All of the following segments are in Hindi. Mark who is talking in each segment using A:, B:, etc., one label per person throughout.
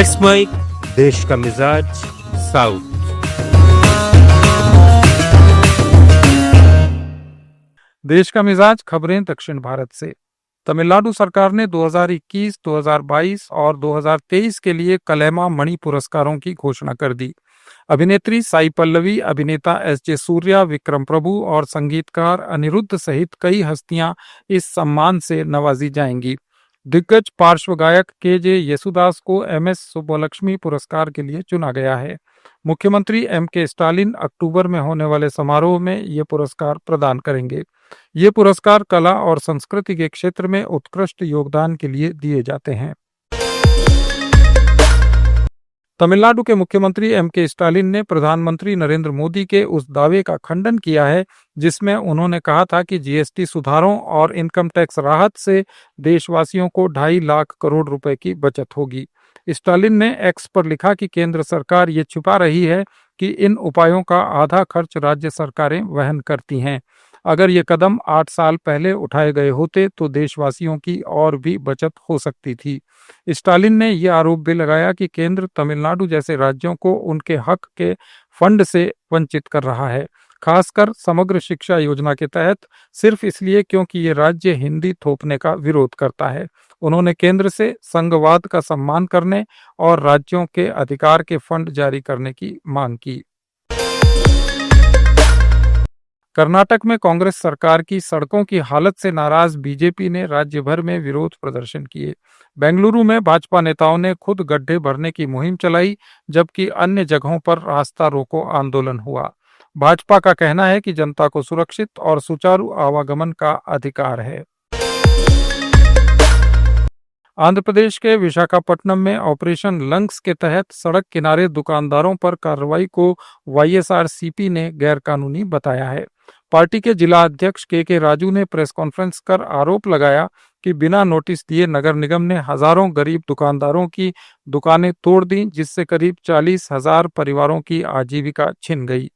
A: लेट्स माइक देश का मिजाज साउथ।
B: देश का मिजाज खबरें दक्षिण भारत से। तमिलनाडु सरकार ने 2021, 2022 और 2023 के लिए कलैमा मणि पुरस्कारों की घोषणा कर दी। अभिनेत्री साई पल्लवी, अभिनेता एस.जे. सूर्या, विक्रम प्रभु और संगीतकार अनिरुद्ध सहित कई हस्तियां इस सम्मान से नवाजी जाएंगी। दिग्गज पार्श्व गायक के.जे. येसुदास को एम.एस. सुब्बलक्ष्मी पुरस्कार के लिए चुना गया है। मुख्यमंत्री एम.के. स्टालिन अक्टूबर में होने वाले समारोह में ये पुरस्कार प्रदान करेंगे। ये पुरस्कार कला और संस्कृति के क्षेत्र में उत्कृष्ट योगदान के लिए दिए जाते हैं। तमिलनाडु के मुख्यमंत्री एम.के. स्टालिन ने प्रधानमंत्री नरेंद्र मोदी के उस दावे का खंडन किया है जिसमें उन्होंने कहा था कि जीएसटी सुधारों और इनकम टैक्स राहत से देशवासियों को 2.5 लाख करोड़ रुपए की बचत होगी। स्टालिन ने एक्स पर लिखा कि केंद्र सरकार ये छुपा रही है कि इन उपायों का आधा खर्च राज्य सरकारें वहन करती हैं। अगर ये कदम 8 साल पहले उठाए गए होते तो देशवासियों की और भी बचत हो सकती थी। स्टालिन ने यह आरोप भी लगाया कि केंद्र तमिलनाडु जैसे राज्यों को उनके हक के फंड से वंचित कर रहा है, खासकर समग्र शिक्षा योजना के तहत, सिर्फ इसलिए क्योंकि ये राज्य हिंदी थोपने का विरोध करता है। उन्होंने केंद्र से संघवाद का सम्मान करने और राज्यों के अधिकार के फंड जारी करने की मांग की। कर्नाटक में कांग्रेस सरकार की सड़कों की हालत से नाराज बीजेपी ने राज्य भर में विरोध प्रदर्शन किए। बेंगलुरु में भाजपा नेताओं ने खुद गड्ढे भरने की मुहिम चलाई, जबकि अन्य जगहों पर रास्ता रोको आंदोलन हुआ। भाजपा का कहना है कि जनता को सुरक्षित और सुचारू आवागमन का अधिकार है। आंध्र प्रदेश के विशाखापट्टनम में ऑपरेशन लंग्स के तहत सड़क किनारे दुकानदारों पर कार्रवाई को वाईएसआरसीपी ने गैरकानूनी बताया है। पार्टी के जिला अध्यक्ष के राजू ने प्रेस कॉन्फ्रेंस कर आरोप लगाया कि बिना नोटिस दिए नगर निगम ने हजारों गरीब दुकानदारों की दुकानें तोड़ दी, जिससे करीब 40,000 परिवारों की आजीविका छिन गई।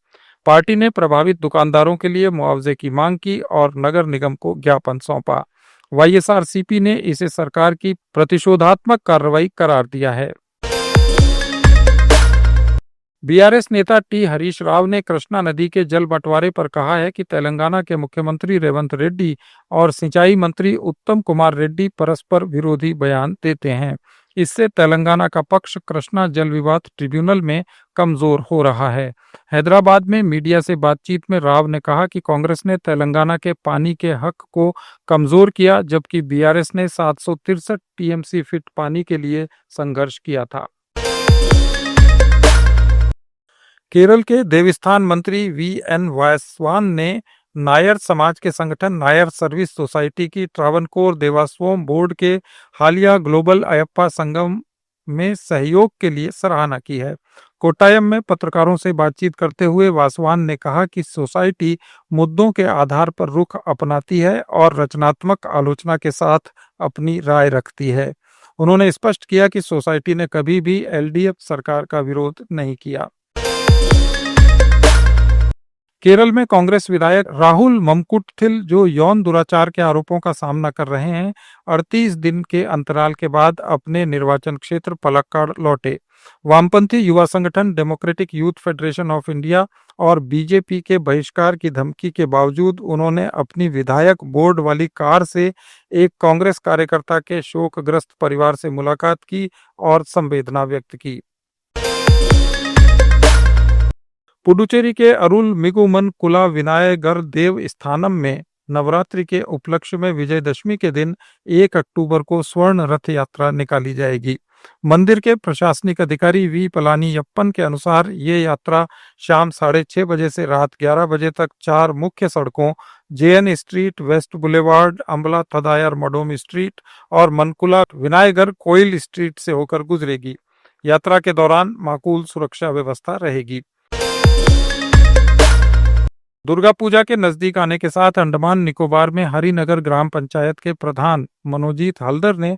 B: पार्टी ने प्रभावित दुकानदारों के लिए मुआवजे की मांग की और नगर निगम को ज्ञापन सौंपा। वाईएसआरसीपी ने इसे सरकार की प्रतिशोधात्मक कार्रवाई करार दिया है। बीआरएस नेता टी हरीश राव ने कृष्णा नदी के जल बंटवारे पर कहा है कि तेलंगाना के मुख्यमंत्री रेवंत रेड्डी और सिंचाई मंत्री उत्तम कुमार रेड्डी परस्पर विरोधी बयान देते हैं। इससे तेलंगाना का पक्ष कृष्णा जल विवाद ट्रिब्यूनल में कमजोर हो रहा है। हैदराबाद में मीडिया से बातचीत में राव ने कहा कि कांग्रेस ने तेलंगाना के पानी के हक को कमजोर किया, जबकि बीआरएस ने 763 टीएमसी फिट पानी के लिए संघर्ष किया था। केरल के देवस्थान मंत्री वी.एन. वासवान ने नायर समाज के संगठन नायर सर्विस सोसाइटी की ट्रावनकोर देवास्वम बोर्ड के हालिया ग्लोबल अयप्पा संगम में सहयोग के लिए सराहना की है। कोट्टायम में पत्रकारों से बातचीत करते हुए वासवान ने कहा कि सोसाइटी मुद्दों के आधार पर रुख अपनाती है और रचनात्मक आलोचना के साथ अपनी राय रखती है। उन्होंने स्पष्ट किया कि सोसाइटी ने कभी भी एलडीएफ सरकार का विरोध नहीं किया। केरल में कांग्रेस विधायक राहुल ममकुटथिल, जो यौन दुराचार के आरोपों का सामना कर रहे हैं, 38 दिन के अंतराल के बाद अपने निर्वाचन क्षेत्र पलक्कड़ लौटे। वामपंथी युवा संगठन democratic youth federation of India और बीजेपी के बहिष्कार की धमकी के बावजूद उन्होंने अपनी विधायक बोर्ड वाली कार से एक कांग्रेस कार्यकर्ता के शोकग्रस्त परिवार से मुलाकात की और संवेदना व्यक्त की। पुडुचेरी के अरुल मिगुमन कुला विनायगर देव स्थानम में नवरात्रि के उपलक्ष्य में विजयदशमी के दिन 1 अक्टूबर को स्वर्ण रथ यात्रा निकाली जाएगी। मंदिर के प्रशासनिक अधिकारी वी पलानीयप्पन के अनुसार ये यात्रा शाम 6:30 बजे से रात 11 बजे तक 4 मुख्य सड़कों JN street, West Boulevard, Ambala Thadayar Madom street और मनकुला विनायगर कोइल स्ट्रीट से होकर गुजरेगी। यात्रा के दौरान माकूल सुरक्षा व्यवस्था रहेगी। दुर्गा पूजा के नजदीक आने के साथ अंडमान निकोबार में हरिनगर ग्राम पंचायत के प्रधान मनोजीत हल्दर ने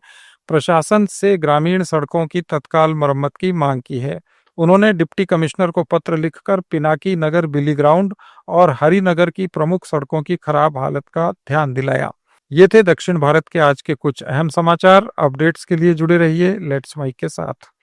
B: प्रशासन से ग्रामीण सड़कों की तत्काल मरम्मत की मांग की है। उन्होंने डिप्टी कमिश्नर को पत्र लिखकर पिनाकी नगर बिली ग्राउंड और हरिनगर की प्रमुख सड़कों की खराब हालत का ध्यान दिलाया। ये थे दक्षिण भारत के आज के कुछ अहम समाचार। अपडेट्स के लिए जुड़े रहिए लेट्स माइक के साथ।